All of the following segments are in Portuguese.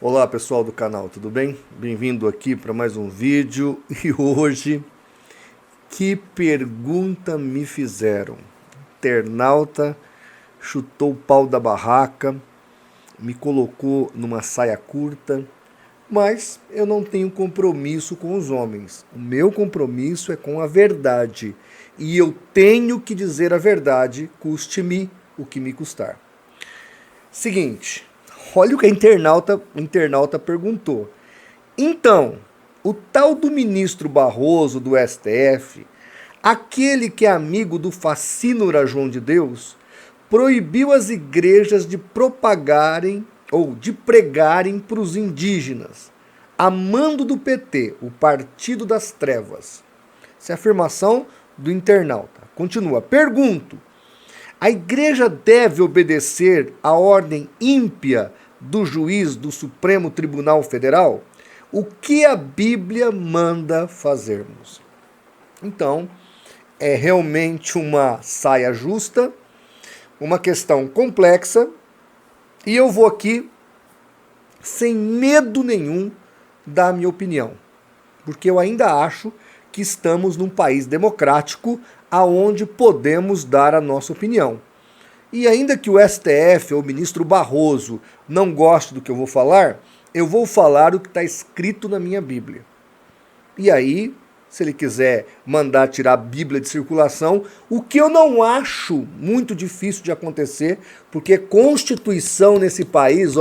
Olá pessoal do canal, tudo bem? Bem-vindo aqui para mais um vídeo e hoje, que pergunta me fizeram? Internauta chutou o pau da barraca, me colocou numa saia curta, mas eu não tenho compromisso com os homens. O meu compromisso é com a verdade e eu tenho que dizer a verdade, custe-me o que me custar. Seguinte, olha o que o internauta perguntou. Então, o tal do ministro Barroso do STF, aquele que é amigo do facínora João de Deus, proibiu as igrejas de propagarem ou de pregarem para os indígenas, a mando do PT, o Partido das Trevas. Essa é a afirmação do internauta. Continua, pergunto, a igreja deve obedecer à ordem ímpia do juiz do Supremo Tribunal Federal? O que a Bíblia manda fazermos? Então, é realmente uma saia justa, uma questão complexa, e eu vou aqui, sem medo nenhum, dar a minha opinião. Porque eu ainda acho que estamos num país democrático aonde podemos dar a nossa opinião. E ainda que o STF ou o ministro Barroso não goste do que eu vou falar o que está escrito na minha Bíblia. E aí, se ele quiser mandar tirar a Bíblia de circulação, o que eu não acho muito difícil de acontecer, porque Constituição nesse país,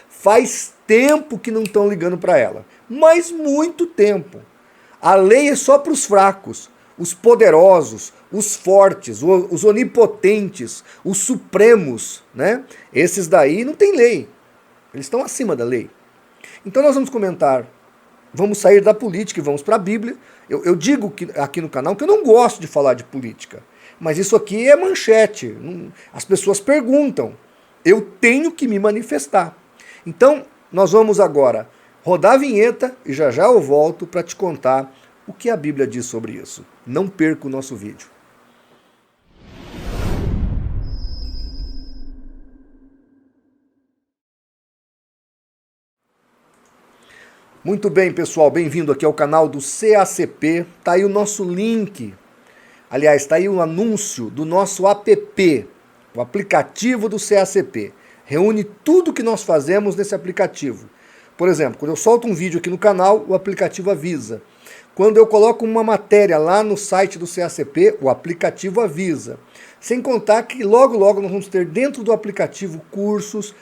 faz tempo que não estão ligando para ela. Mas muito tempo. A lei é só para os fracos, os poderosos, os fortes, os onipotentes, os supremos, né? Esses daí não tem lei. Eles estão acima da lei. Então nós vamos comentar, vamos sair da política e vamos para a Bíblia. Eu digo aqui no canal que eu não gosto de falar de política, mas isso aqui é manchete. As pessoas perguntam. Eu tenho que me manifestar. Então nós vamos agora rodar a vinheta e já eu volto para te contar o que a Bíblia diz sobre isso. Não perca o nosso vídeo. Muito bem, pessoal, bem-vindo aqui ao canal do CACP. Tá aí o nosso link. Aliás, tá aí o anúncio do nosso app, o aplicativo do CACP. Reúne tudo que nós fazemos nesse aplicativo. Por exemplo, quando eu solto um vídeo aqui no canal, o aplicativo avisa. Quando eu coloco uma matéria lá no site do CACP, o aplicativo avisa. Sem contar que logo nós vamos ter dentro do aplicativo cursos,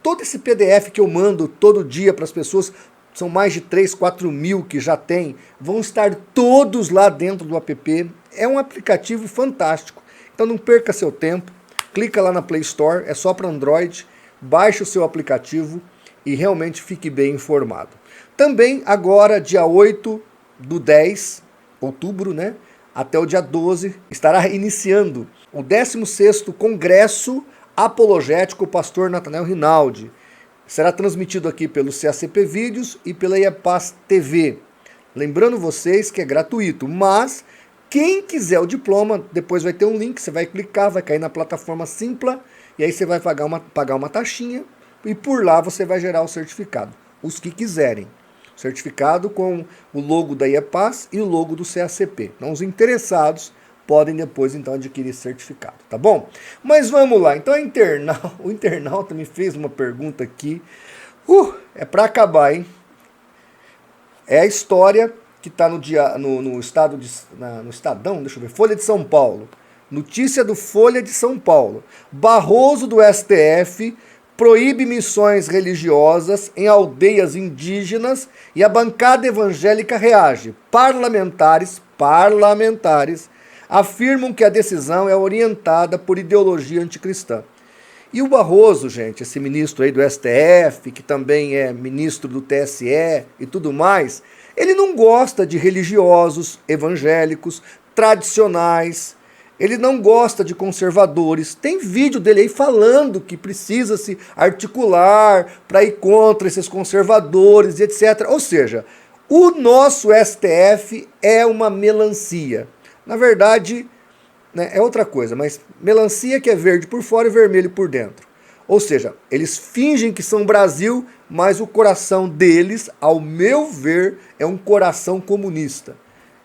todo esse PDF que eu mando todo dia para as pessoas, são mais de 3, 4 mil que já tem, vão estar todos lá dentro do app. É um aplicativo fantástico. Então não perca seu tempo, clica lá na Play Store, é só para Android, baixe o seu aplicativo e realmente fique bem informado. Também agora, dia 8 do 10, outubro, né, até o dia 12, estará iniciando o 16º Congresso Apologético Pastor Natanael Rinaldi. Será transmitido aqui pelo CACP Vídeos e pela IEPAS TV. Lembrando vocês que é gratuito, mas quem quiser o diploma, depois vai ter um link, você vai clicar, vai cair na plataforma Simpla, e aí você vai pagar uma taxinha, e por lá você vai gerar o certificado, os que quiserem. Certificado com o logo da IEPAS e o logo do CACP. Então os interessados podem depois então adquirir certificado, tá bom? Mas vamos lá, então o internauta me fez uma pergunta aqui, é para acabar, hein? É a história que está no Estadão, deixa eu ver, Folha de São Paulo, notícia do Folha de São Paulo, Barroso do STF proíbe missões religiosas em aldeias indígenas e a bancada evangélica reage. Parlamentares afirmam que a decisão é orientada por ideologia anticristã. E o Barroso, gente, esse ministro aí do STF, que também é ministro do TSE e tudo mais, ele não gosta de religiosos evangélicos tradicionais. Ele não gosta de conservadores. Tem vídeo dele aí falando que precisa se articular para ir contra esses conservadores, etc. Ou seja, o nosso STF é uma melancia. Na verdade, né, é outra coisa, mas melancia que é verde por fora e vermelho por dentro. Ou seja, eles fingem que são Brasil, mas o coração deles, ao meu ver, é um coração comunista.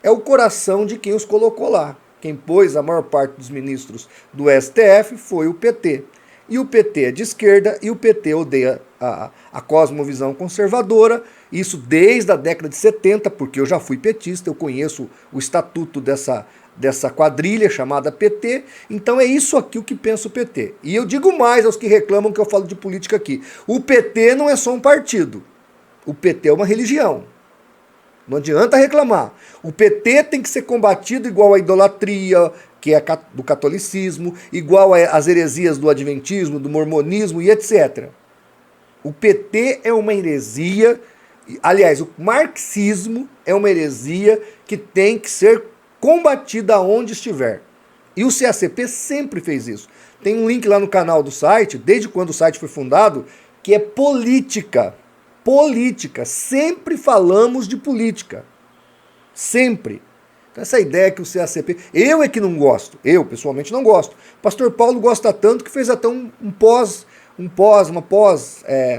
É o coração de quem os colocou lá. Quem pôs a maior parte dos ministros do STF foi o PT. E o PT é de esquerda e o PT odeia a cosmovisão conservadora, isso desde a década de 70, porque eu já fui petista, eu conheço o estatuto dessa quadrilha chamada PT, então é isso aqui o que pensa o PT. E eu digo mais aos que reclamam que eu falo de política aqui. O PT não é só um partido, o PT é uma religião. Não adianta reclamar. O PT tem que ser combatido igual à idolatria, que é do catolicismo, igual às heresias do adventismo, do mormonismo e etc. O PT é uma heresia, aliás, o marxismo é uma heresia que tem que ser combatida aonde estiver. E o CACP sempre fez isso. Tem um link lá no canal do site, desde quando o site foi fundado, que é política. Política. Sempre falamos de política. Sempre. Então essa ideia que o CACP... Eu é que não gosto. Eu, pessoalmente, não gosto. O pastor Paulo gosta tanto que fez até uma pós,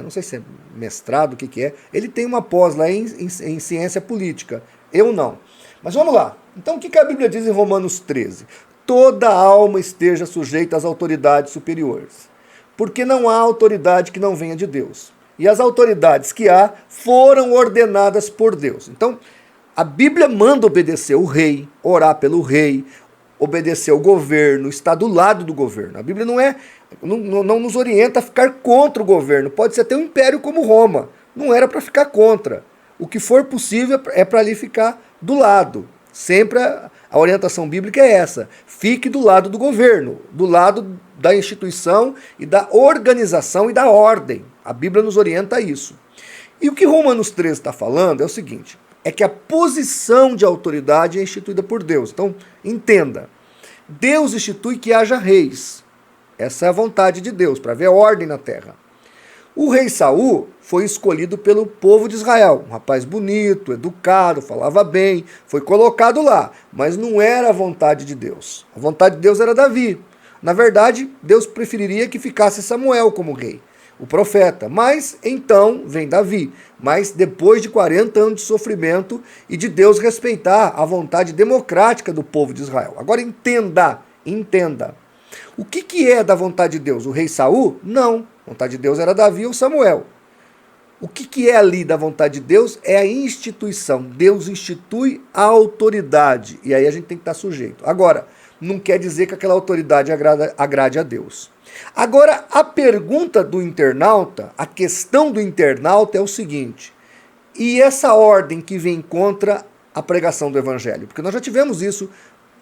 não sei se é mestrado, o que é. Ele tem uma pós lá em ciência política. Eu não. Mas vamos lá. Então o que a Bíblia diz em Romanos 13? Toda alma esteja sujeita às autoridades superiores. Porque não há autoridade que não venha de Deus. E as autoridades que há foram ordenadas por Deus. Então, a Bíblia manda obedecer o rei, orar pelo rei, obedecer ao governo, estar do lado do governo. A Bíblia não nos orienta a ficar contra o governo. Pode ser até um império como Roma. Não era para ficar contra. O que for possível é para ali ficar do lado. Sempre a orientação bíblica é essa. Fique do lado do governo, do lado da instituição e da organização e da ordem. A Bíblia nos orienta a isso. E o que Romanos 13 está falando é o seguinte, é que a posição de autoridade é instituída por Deus. Então, entenda, Deus institui que haja reis. Essa é a vontade de Deus, para haver ordem na terra. O rei Saul foi escolhido pelo povo de Israel. Um rapaz bonito, educado, falava bem, foi colocado lá. Mas não era a vontade de Deus. A vontade de Deus era Davi. Na verdade, Deus preferiria que ficasse Samuel como rei, o profeta. Mas então vem Davi. Mas depois de 40 anos de sofrimento e de Deus respeitar a vontade democrática do povo de Israel. Agora entenda. O que é da vontade de Deus? O rei Saul? Não. A vontade de Deus era Davi ou Samuel. O que é ali da vontade de Deus? É a instituição. Deus institui a autoridade. E aí a gente tem que estar sujeito. Agora, não quer dizer que aquela autoridade agrade a Deus. Agora, a pergunta do internauta, a questão do internauta é o seguinte: e essa ordem que vem contra a pregação do evangelho? Porque nós já tivemos isso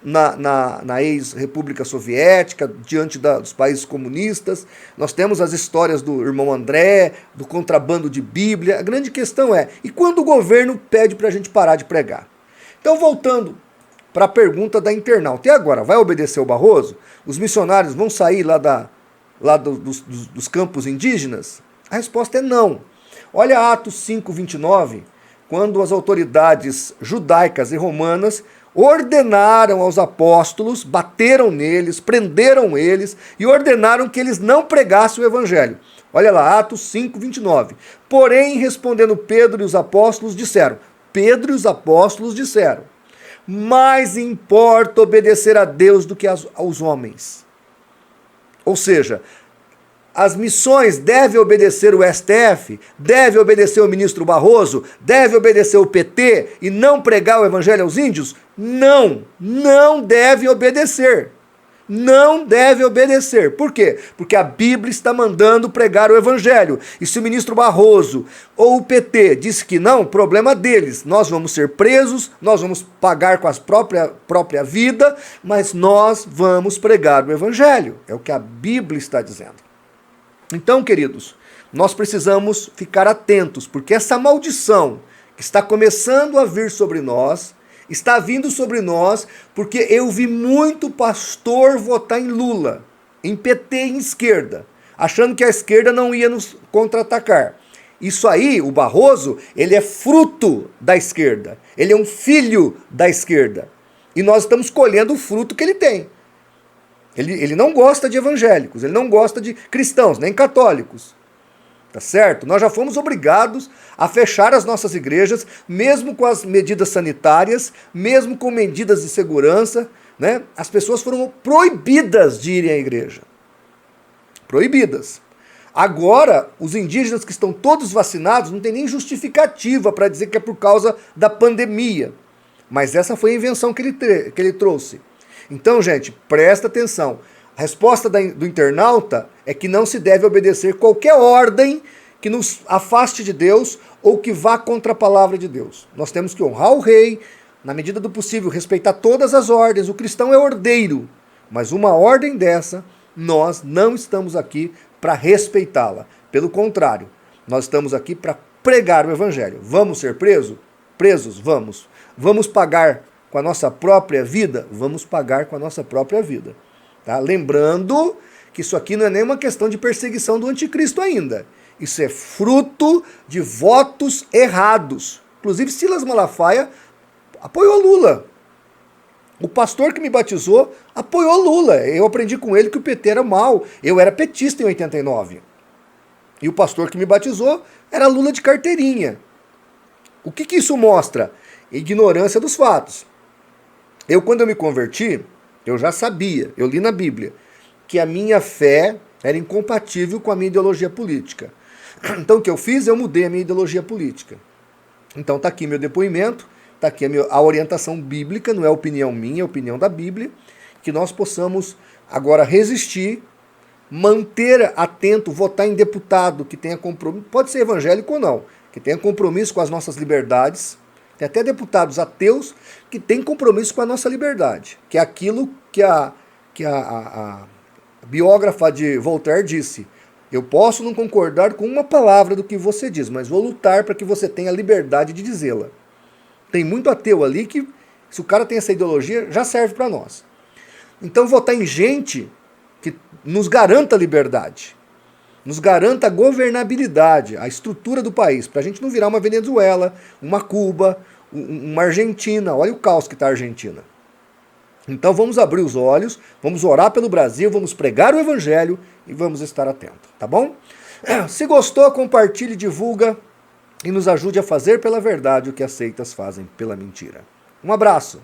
na ex-república soviética, diante dos países comunistas. Nós temos as histórias do irmão André, do contrabando de Bíblia. A grande questão é, e quando o governo pede para a gente parar de pregar? Então, voltando para a pergunta da internauta, e agora, vai obedecer o Barroso? Os missionários vão sair dos campos indígenas? A resposta é não. Olha Atos 5:29, quando as autoridades judaicas e romanas ordenaram aos apóstolos, bateram neles, prenderam eles e ordenaram que eles não pregassem o evangelho. Olha lá, Atos 5:29. Porém, respondendo Pedro e os apóstolos disseram, mais importa obedecer a Deus do que aos homens. Ou seja, as missões devem obedecer o STF, deve obedecer o ministro Barroso, deve obedecer o PT e não pregar o evangelho aos índios? Não deve obedecer. Não deve obedecer. Por quê? Porque a Bíblia está mandando pregar o evangelho. E se o ministro Barroso ou o PT diz que não, problema deles. Nós vamos ser presos, nós vamos pagar com a própria vida, mas nós vamos pregar o evangelho. É o que a Bíblia está dizendo. Então, queridos, nós precisamos ficar atentos, porque essa maldição que está começando a vir sobre nós, está vindo sobre nós, porque eu vi muito pastor votar em Lula, em PT e em esquerda, achando que a esquerda não ia nos contra-atacar. Isso aí, o Barroso, ele é fruto da esquerda, ele é um filho da esquerda, e nós estamos colhendo o fruto que ele tem. Ele não gosta de evangélicos, ele não gosta de cristãos, nem católicos. Tá certo? Nós já fomos obrigados a fechar as nossas igrejas, mesmo com as medidas sanitárias, mesmo com medidas de segurança, né? As pessoas foram proibidas de irem à igreja. Proibidas. Agora, os indígenas que estão todos vacinados não tem nem justificativa para dizer que é por causa da pandemia. Mas essa foi a invenção que ele trouxe. Então, gente, presta atenção. A resposta do internauta é que não se deve obedecer qualquer ordem que nos afaste de Deus ou que vá contra a palavra de Deus. Nós temos que honrar o rei, na medida do possível, respeitar todas as ordens. O cristão é ordeiro, mas uma ordem dessa, nós não estamos aqui para respeitá-la. Pelo contrário, nós estamos aqui para pregar o evangelho. Vamos ser presos? Presos? Vamos. Vamos pagar com a nossa própria vida? Vamos pagar com a nossa própria vida. Tá? Lembrando que isso aqui não é nenhuma questão de perseguição do anticristo ainda. Isso é fruto de votos errados. Inclusive, Silas Malafaia apoiou Lula. O pastor que me batizou apoiou Lula. Eu aprendi com ele que o PT era mal. Eu era petista em 89. E o pastor que me batizou era Lula de carteirinha. O que isso mostra? Ignorância dos fatos. Quando eu me converti, eu já sabia, eu li na Bíblia, que a minha fé era incompatível com a minha ideologia política. Então o que eu fiz? Eu mudei a minha ideologia política. Então está aqui meu depoimento, está aqui a orientação bíblica, não é opinião minha, é opinião da Bíblia, que nós possamos agora resistir, manter atento, votar em deputado que tenha compromisso, pode ser evangélico ou não, que tenha compromisso com as nossas liberdades. Tem até deputados ateus que têm compromisso com a nossa liberdade, que é aquilo que a biógrafa de Voltaire disse. Eu posso não concordar com uma palavra do que você diz, mas vou lutar para que você tenha a liberdade de dizê-la. Tem muito ateu ali que, se o cara tem essa ideologia, já serve para nós. Então votar em gente que nos garanta a liberdade, nos garanta a governabilidade, a estrutura do país, para a gente não virar uma Venezuela, uma Cuba, uma Argentina. Olha o caos que está a Argentina. Então vamos abrir os olhos, vamos orar pelo Brasil, vamos pregar o evangelho e vamos estar atentos, tá bom? Se gostou, compartilhe, divulga e nos ajude a fazer pela verdade o que as seitas fazem pela mentira. Um abraço!